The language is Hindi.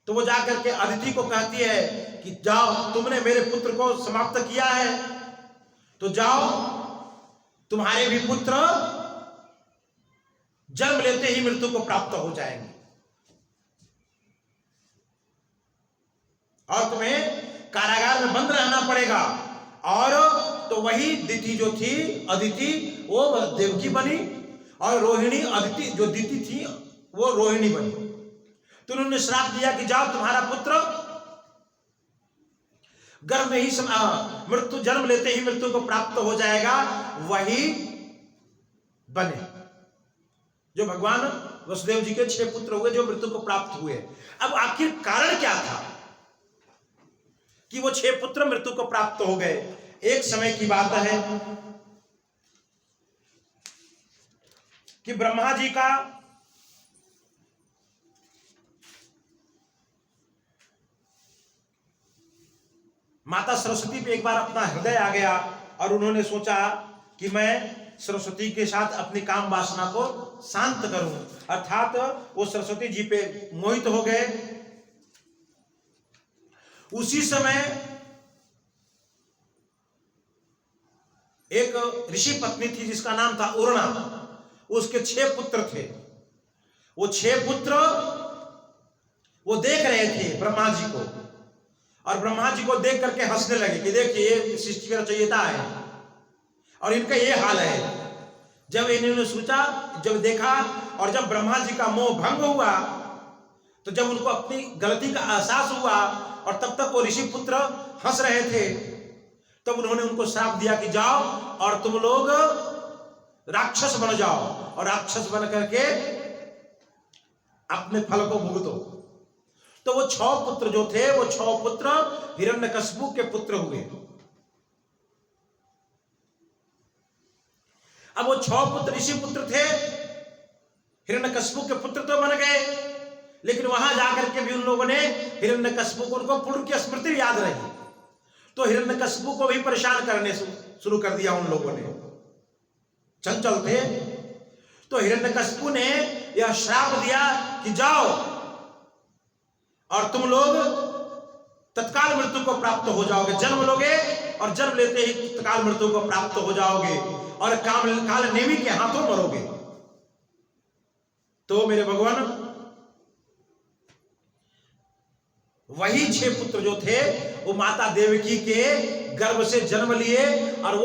तो वो जाकर के अदिति को कहती है कि जाओ, तुमने मेरे पुत्र को समाप्त किया है, तो जाओ, तुम्हारे भी पुत्र जन्म लेते ही मृत्यु को प्राप्त हो जाएंगे और तुम्हें कारागार में बंद रहना पड़ेगा। और तो वही दिति जो थी, अदिति, वो देवकी बनी और रोहिणी, अदिति जो दिति थी वो रोहिणी बनी। तो उन्होंने श्राप दिया कि जाओ, तुम्हारा पुत्र गर्भ में ही मृत्यु, जन्म लेते ही मृत्यु को प्राप्त हो जाएगा, वही बने। जो भगवान वसुदेव जी के 6 पुत्र हुए जो मृत्यु को प्राप्त हुए। अब आखिर कारण क्या था कि वो 6 पुत्र मृत्यु को प्राप्त हो गए? एक समय की बात है कि ब्रह्मा जी का माता सरस्वती पे एक बार अपना हृदय आ गया और उन्होंने सोचा कि मैं सरस्वती के साथ अपनी काम वासना को शांत करूं, अर्थात वो सरस्वती जी पे मोहित हो गए। उसी समय एक ऋषि पत्नी थी जिसका नाम था उर्णा, उसके 6 पुत्र थे। वो 6 पुत्र वो देख रहे थे ब्रह्मा जी को और ब्रह्मा जी को देख करके हंसने लगे कि देखिए ये सृष्टि की रचयिता है और इनका ये हाल है। जब इन्होंने सोचा, जब देखा और जब ब्रह्मा जी का मोह भंग हुआ, तो जब उनको अपनी गलती का एहसास हुआ और तब तक वो ऋषि पुत्र हंस रहे थे, तब उन्होंने उनको श्राप दिया कि जाओ और तुम लोग राक्षस बन जाओ और राक्षस बन करके अपने फल को भुगतो। तो वो 6 पुत्र जो थे, वो 6 पुत्र हिरण्यकशिपु के पुत्र हुए। अब वो 6 पुत्र ऋषि पुत्र थे, हिरण्यकशिपु के पुत्र तो बन गए, लेकिन वहां जाकर के भी उन लोगों ने हिरण्यकशिपु को, उनको पूर्व की स्मृति याद रही, तो हिरण्यकशिपु को भी परेशान करने शुरू कर दिया उन लोगों ने। चंचल थे, तो हिरण्यकशिपु ने यह श्राप दिया कि जाओ और तुम लोग तत्काल मृत्यु को प्राप्त हो जाओगे, जन्म लोगे और जन्म लेते ही तत्काल मृत्यु को प्राप्त हो जाओगे और काल नेमी के हाथों मरोगे। तो मेरे भगवान, वही 6 पुत्र जो थे वो माता देवकी के गर्भ से जन्म लिए और वो